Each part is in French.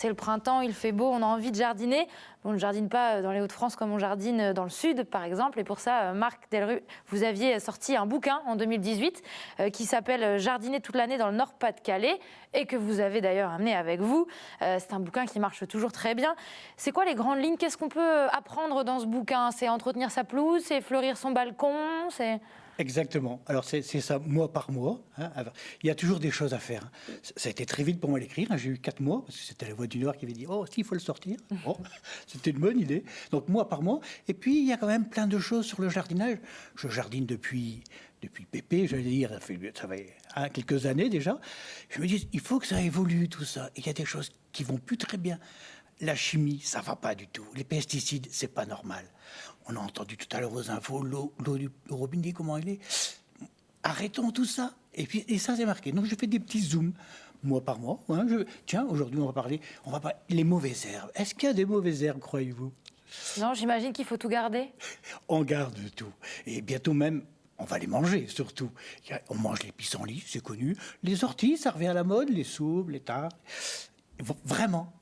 C'est le printemps, il fait beau, on a envie de jardiner. On ne jardine pas dans les Hauts-de-France comme on jardine dans le Sud, par exemple. Et pour ça, Marc Delru, vous aviez sorti un bouquin en 2018 qui s'appelle « Jardiner toute l'année dans le Nord-Pas-de-Calais » et que vous avez d'ailleurs amené avec vous. C'est un bouquin qui marche toujours très bien. C'est quoi les grandes lignes? Qu'est-ce qu'on peut apprendre dans ce bouquin? C'est entretenir sa pelouse, c'est fleurir son balcon, c'est... Exactement. Alors c'est ça, mois par mois. Hein. Il y a toujours des choses à faire. Hein. Ça a été très vite pour moi d'écrire. Hein. J'ai eu 4 mois, parce que c'était la Voix du Nord qui avait dit « Oh, si, il faut le sortir. » Bon, c'était une bonne idée. Donc mois par mois. Et puis, il y a quand même plein de choses sur le jardinage. Je jardine depuis pépé, j'allais dire, ça fait quelques années déjà. Je me dis, il faut que ça évolue tout ça. Et il y a des choses qui vont plus très bien. La chimie, ça va pas du tout. Les pesticides, c'est pas normal. On a entendu tout à l'heure aux infos, l'eau du robinet, comment elle est. Arrêtons tout ça. Et ça, c'est marqué. Donc, je fais des petits zooms, mois par mois. Hein, tiens, aujourd'hui, on va parler les mauvaises herbes. Est-ce qu'il y a des mauvaises herbes, croyez-vous? Non, j'imagine qu'il faut tout garder. On garde tout. Et bientôt même, on va les manger, surtout. On mange les pissenlits, c'est connu. Les orties, ça revient à la mode. Les soubes, les tares. Vraiment.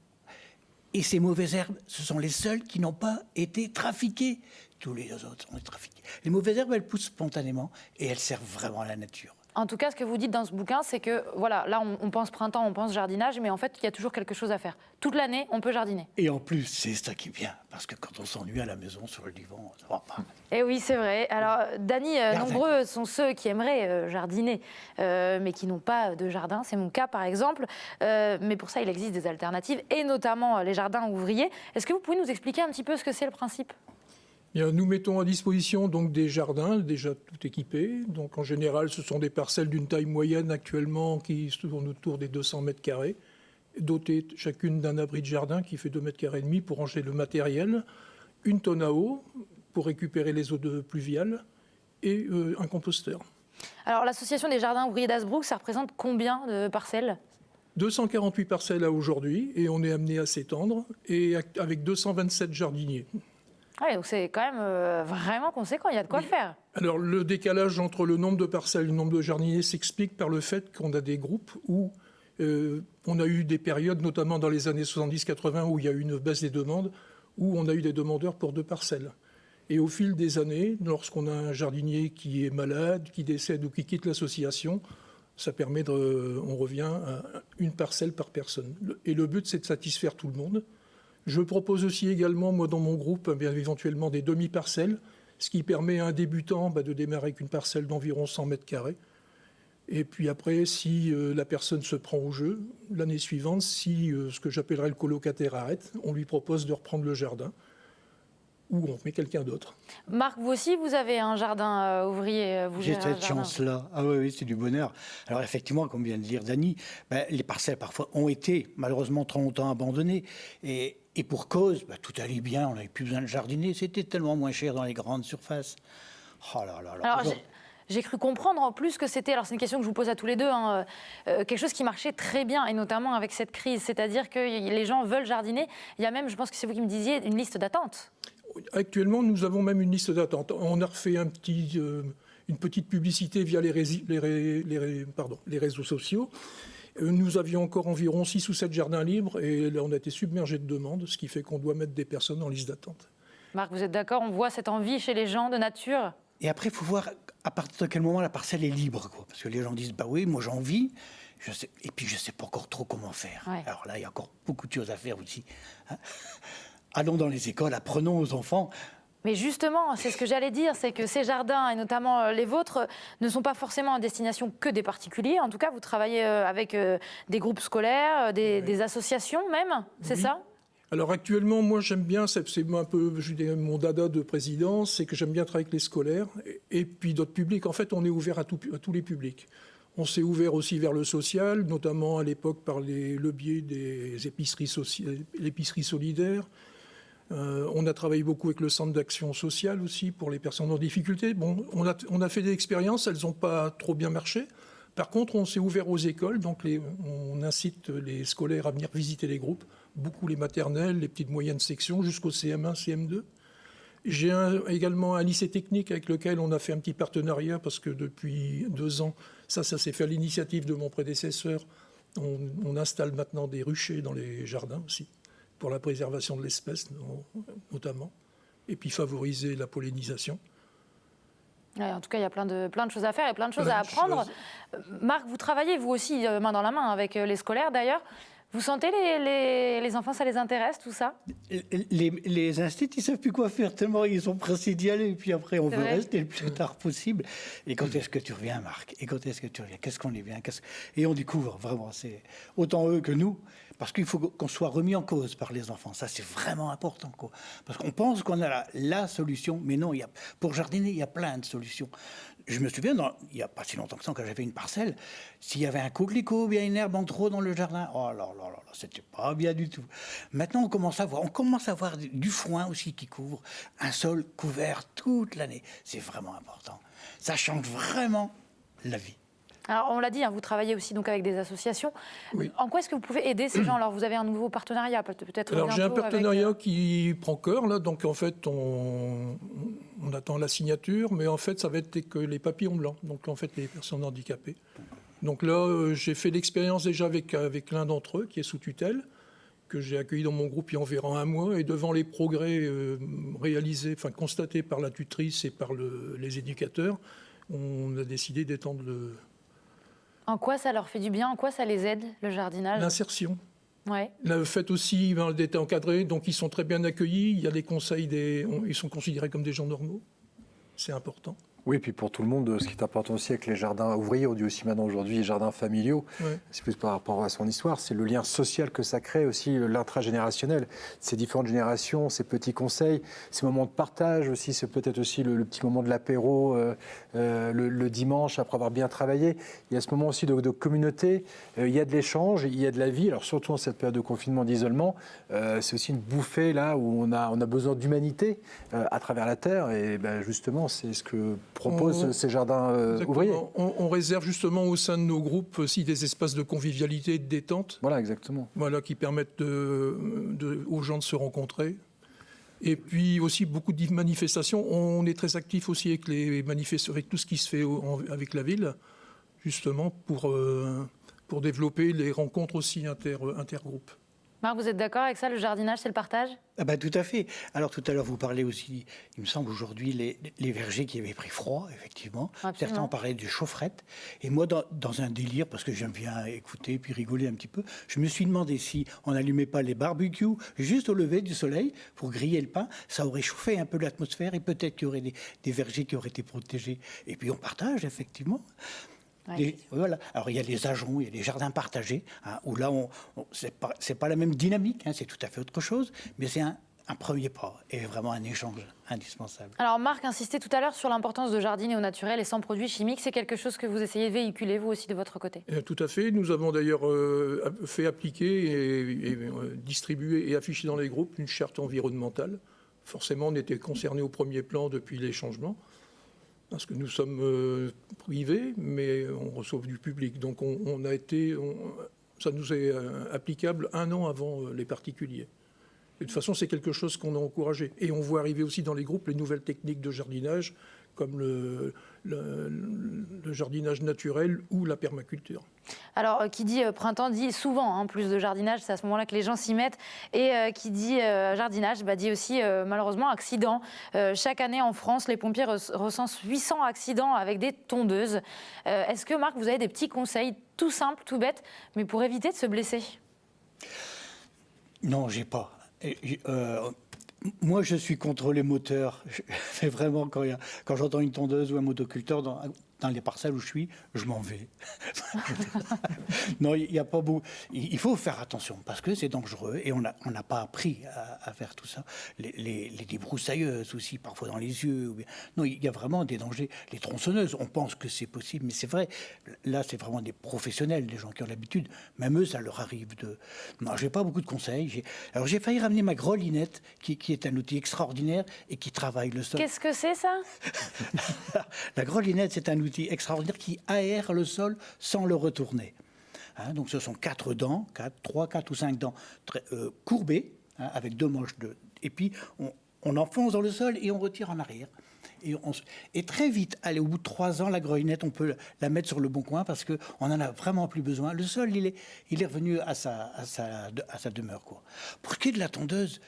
Et ces mauvaises herbes, ce sont les seules qui n'ont pas été trafiquées. Tous les autres sont trafiqués. Les mauvaises herbes, elles poussent spontanément et elles servent vraiment à la nature. En tout cas, ce que vous dites dans ce bouquin, c'est que, voilà, là, on pense printemps, on pense jardinage, mais en fait, il y a toujours quelque chose à faire. Toute l'année, on peut jardiner. Et en plus, c'est ça qui est bien, parce que quand on s'ennuie à la maison, sur le divan, ça va pas. Eh oui, c'est vrai. Alors, Dany, nombreux sont ceux qui aimeraient jardiner, mais qui n'ont pas de jardin. C'est mon cas, par exemple. Mais pour ça, il existe des alternatives, et notamment les jardins ouvriers. Est-ce que vous pouvez nous expliquer un petit peu ce que c'est le principe ? Bien, nous mettons à disposition donc des jardins déjà tout équipés. Donc en général, ce sont des parcelles d'une taille moyenne actuellement qui se tournent autour des 200 mètres carrés, dotées chacune d'un abri de jardin qui fait 2,5 mètres carrés pour ranger le matériel, une tonne à eau pour récupérer les eaux pluviales et un composteur. Alors l'association des jardins ouvriers d'Hazebrouck, ça représente combien de parcelles ? 248 parcelles à aujourd'hui et on est amené à s'étendre et avec 227 jardiniers. Oui, donc c'est quand même vraiment conséquent, il y a de quoi faire. Alors le décalage entre le nombre de parcelles et le nombre de jardiniers s'explique par le fait qu'on a des groupes où on a eu des périodes, notamment dans les années 70-80, où il y a eu une baisse des demandes, où on a eu des demandeurs pour 2 parcelles. Et au fil des années, lorsqu'on a un jardinier qui est malade, qui décède ou qui quitte l'association, ça permet on revient à 1 parcelle par personne. Et le but, c'est de satisfaire tout le monde. Je propose aussi également, moi, dans mon groupe, bien éventuellement des demi-parcelles, ce qui permet à un débutant de démarrer avec une parcelle d'environ 100 mètres carrés. Et puis après, si la personne se prend au jeu, l'année suivante, si ce que j'appellerais le colocataire arrête, on lui propose de reprendre le jardin ou on met quelqu'un d'autre. Marc, vous aussi, vous avez un jardin ouvrier. J'ai cette chance-là. Ah oui, c'est du bonheur. Alors effectivement, comme vient de dire Dany, les parcelles parfois ont été malheureusement trop longtemps abandonnées. Et pour cause, tout allait bien, on n'avait plus besoin de jardiner. C'était tellement moins cher dans les grandes surfaces. Oh là là là. Alors, j'ai cru comprendre en plus que c'était, alors c'est une question que je vous pose à tous les deux, quelque chose qui marchait très bien, et notamment avec cette crise. C'est-à-dire que les gens veulent jardiner. Il y a même, je pense que c'est vous qui me disiez, une liste d'attente. Actuellement, nous avons même une liste d'attente. On a refait une petite publicité via les réseaux sociaux. Nous avions encore environ 6 ou 7 jardins libres et là, on a été submergé de demandes, ce qui fait qu'on doit mettre des personnes en liste d'attente. Marc, vous êtes d'accord? On voit cette envie chez les gens de nature? Et après, il faut voir à partir de quel moment la parcelle est libre, quoi. Parce que les gens disent, oui, moi j'ai envie, et puis je ne sais pas encore trop comment faire. Ouais. Alors là, il y a encore beaucoup de choses à faire aussi. Hein. Allons dans les écoles, apprenons aux enfants. Mais justement, c'est ce que j'allais dire, c'est que ces jardins, et notamment les vôtres, ne sont pas forcément à destination que des particuliers. En tout cas, vous travaillez avec des groupes scolaires, des associations même, c'est ça ? Alors actuellement, moi j'aime bien, c'est un peu mon dada de président, c'est que j'aime bien travailler avec les scolaires et puis d'autres publics. En fait, on est ouvert à tous les publics. On s'est ouvert aussi vers le social, notamment à l'époque par le biais des l'épicerie solidaire. On a travaillé beaucoup avec le centre d'action sociale aussi pour les personnes en difficulté. Bon, on a fait des expériences, elles n'ont pas trop bien marché. Par contre, on s'est ouvert aux écoles, donc on incite les scolaires à venir visiter les groupes, beaucoup les maternelles, les petites moyennes sections, jusqu'au CM1, CM2. J'ai également un lycée technique avec lequel on a fait un petit partenariat parce que depuis 2 ans, ça s'est fait à l'initiative de mon prédécesseur, On installe maintenant des ruchers dans les jardins aussi, pour la préservation de l'espèce notamment, et puis favoriser la pollinisation. Ouais, en tout cas, il y a plein de choses à faire et plein de choses à apprendre. Marc, vous travaillez vous aussi main dans la main avec les scolaires d'ailleurs. Vous sentez les enfants, ça les intéresse tout ça? Les instituts, ils ne savent plus quoi faire tellement ils sont pressés d'y aller. Et puis après, on veut rester le plus tard possible. Et quand est-ce que tu reviens, Marc? Et quand est-ce que tu reviens? Qu'est-ce qu'on est bien? Et on découvre vraiment, c'est autant eux que nous. Parce qu'il faut qu'on soit remis en cause par les enfants. Ça, c'est vraiment important, quoi. Parce qu'on pense qu'on a la solution. Mais non, pour jardiner, il y a plein de solutions. Je me souviens, il n'y a pas si longtemps que ça, quand j'avais une parcelle, s'il y avait un coquelicot ou bien une herbe en trop dans le jardin, oh là là là, c'était pas bien du tout. Maintenant, on commence à voir du foin aussi qui couvre, un sol couvert toute l'année. C'est vraiment important. Ça change vraiment la vie. Alors, on l'a dit, vous travaillez aussi donc avec des associations. Oui. En quoi est-ce que vous pouvez aider ces gens? Alors, vous avez un nouveau partenariat peut-être? Alors, j'ai un partenariat qui prend corps, là. Donc, en fait, on attend la signature, mais en fait, ça va être que les papillons blancs. Donc, en fait, les personnes handicapées. Donc là, j'ai fait l'expérience déjà avec l'un d'entre eux, qui est sous tutelle, que j'ai accueilli dans mon groupe il y a environ un mois. Et devant les progrès constatés par la tutrice et par les éducateurs, on a décidé d'étendre le... En quoi ça leur fait du bien? En quoi ça les aide, le jardinage? L'insertion. Ouais. Le fait aussi d'être encadrés, donc ils sont très bien accueillis. Il y a des conseils, ils sont considérés comme des gens normaux. C'est important. Oui, puis pour tout le monde, ce qui est important aussi avec les jardins ouvriers, on dit aussi maintenant aujourd'hui les jardins familiaux, c'est plus par rapport à son histoire, c'est le lien social que ça crée aussi, l'intragénérationnel. Ces différentes générations, ces petits conseils, ces moments de partage aussi, c'est peut-être aussi le petit moment de l'apéro le dimanche après avoir bien travaillé. Il y a ce moment aussi de communauté, il y a de l'échange, il y a de la vie. Alors surtout en cette période de confinement, d'isolement, c'est aussi une bouffée là où on a besoin d'humanité à travers la terre et justement c'est ce que proposent ces jardins ouvriers. On réserve justement au sein de nos groupes aussi des espaces de convivialité et de détente. Voilà, exactement. Voilà, qui permettent aux gens de se rencontrer. Et puis aussi beaucoup de manifestations. On est très actifs aussi avec avec tout ce qui se fait avec la ville, justement pour développer les rencontres aussi intergroupes. Marc, vous êtes d'accord avec ça? Le jardinage, c'est le partage? Tout à fait. Alors tout à l'heure, vous parlez aussi, il me semble aujourd'hui, les vergers qui avaient pris froid, effectivement. Absolument. Certains ont parlé du chaufferette. Et moi, dans un délire, parce que j'aime bien écouter puis rigoler un petit peu, je me suis demandé si on n'allumait pas les barbecues juste au lever du soleil pour griller le pain. Ça aurait chauffé un peu l'atmosphère et peut-être qu'il y aurait des vergers qui auraient été protégés. Et puis on partage, effectivement. Voilà. Alors il y a les ajoncs, il y a les jardins partagés, où là, c'est pas la même dynamique, c'est tout à fait autre chose, mais c'est un premier pas et vraiment un échange indispensable. Alors Marc insistait tout à l'heure sur l'importance de jardiner au naturel et sans produits chimiques. C'est quelque chose que vous essayez de véhiculer, vous aussi, de votre côté? Tout à fait. Nous avons d'ailleurs fait appliquer et distribuer et afficher dans les groupes une charte environnementale. Forcément, on était concernés au premier plan depuis les changements. Parce que nous sommes privés, mais on reçoit du public. Donc ça nous est applicable 1 an avant les particuliers. Et de toute façon, c'est quelque chose qu'on a encouragé. Et on voit arriver aussi dans les groupes les nouvelles techniques de jardinage, comme le jardinage naturel ou la permaculture. Alors, qui dit printemps dit souvent plus de jardinage, c'est à ce moment-là que les gens s'y mettent. Et qui dit jardinage dit aussi malheureusement accident. Chaque année en France, les pompiers recensent 800 accidents avec des tondeuses. Est-ce que, Marc, vous avez des petits conseils tout simples, tout bêtes, mais pour éviter de se blesser? Non, j'ai pas. Moi, je suis contre les moteurs. C'est vraiment quand j'entends une tondeuse ou un motoculteur dans les parcelles où je suis, je m'en vais. Non, il n'y a pas beaucoup. Il faut faire attention parce que c'est dangereux et on n'a pas appris à faire tout ça. Les débroussailleuses aussi, parfois dans les yeux. Non, il y a vraiment des dangers. Les tronçonneuses, on pense que c'est possible, mais c'est vrai. Là, c'est vraiment des professionnels, des gens qui ont l'habitude. Même eux, ça leur arrive de. Non, j'ai pas beaucoup de conseils. Alors, j'ai failli ramener ma grelinette, qui est un outil extraordinaire et qui travaille le sol. Qu'est-ce que c'est, ça? La grelinette, c'est un outil extraordinaire qui aère le sol sans le retourner. Donc ce sont 4 dents, 4 ou 5 dents courbées, avec 2 manches et puis on enfonce dans le sol et on retire en arrière. Et très vite, allez, au bout de 3 ans, la grelinette, on peut la mettre sur le bon coin parce qu'on n'en a vraiment plus besoin. Le sol, il est revenu à sa demeure, quoi. Pour ce qui est de la tondeuse,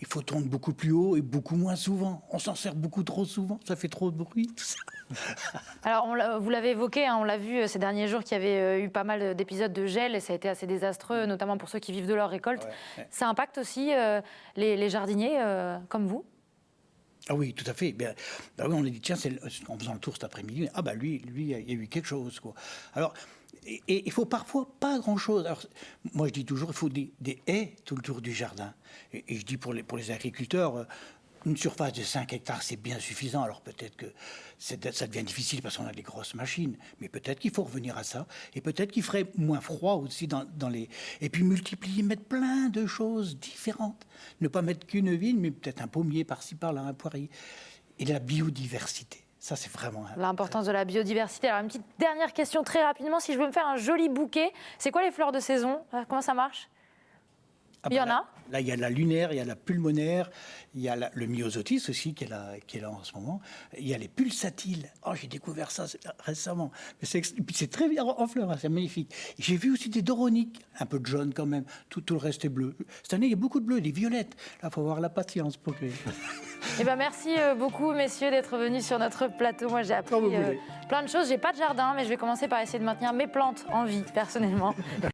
il faut tondre beaucoup plus haut et beaucoup moins souvent. On s'en sert beaucoup trop souvent, ça fait trop de bruit, tout ça. Alors, vous l'avez évoqué, hein, on l'a vu ces derniers jours qu'il y avait eu pas mal d'épisodes de gel et ça a été assez désastreux, notamment pour ceux qui vivent de leur récolte. Ouais. Ça impacte aussi les jardiniers comme vous? Ah oui, tout à fait. Ben oui, on a dit, tiens, en faisant le tour cet après-midi, ah bah lui, il y a eu quelque chose, quoi. Alors, et il faut parfois pas grand-chose. Alors, moi, je dis toujours, il faut des haies tout le tour du jardin. Et je dis pour les agriculteurs, une surface de 5 hectares, c'est bien suffisant. Alors peut-être que ça devient difficile parce qu'on a des grosses machines, mais peut-être qu'il faut revenir à ça. Et peut-être qu'il ferait moins froid aussi dans les... Et puis multiplier, mettre plein de choses différentes. Ne pas mettre qu'une vigne, mais peut-être un pommier par-ci, par-là, un poirier. Et la biodiversité. Ça, c'est vraiment... L'importance de la biodiversité. Alors, une petite dernière question très rapidement. Si je veux me faire un joli bouquet, c'est quoi les fleurs de saison? Comment ça marche? Il y en a? Là, il y a la lunaire, il y a la pulmonaire, il y a le myosotis aussi qui est là en ce moment. Il y a les pulsatiles. Oh, j'ai découvert ça récemment. Mais c'est très bien en fleurs, hein, c'est magnifique. J'ai vu aussi des doroniques, un peu de jaune quand même. Tout le reste est bleu. Cette année, il y a beaucoup de bleu, des violettes. Là, il faut avoir la patience pour que... Eh ben, merci beaucoup, messieurs, d'être venus sur notre plateau. Moi, j'ai appris plein de choses. J'ai pas de jardin, mais je vais commencer par essayer de maintenir mes plantes en vie, personnellement.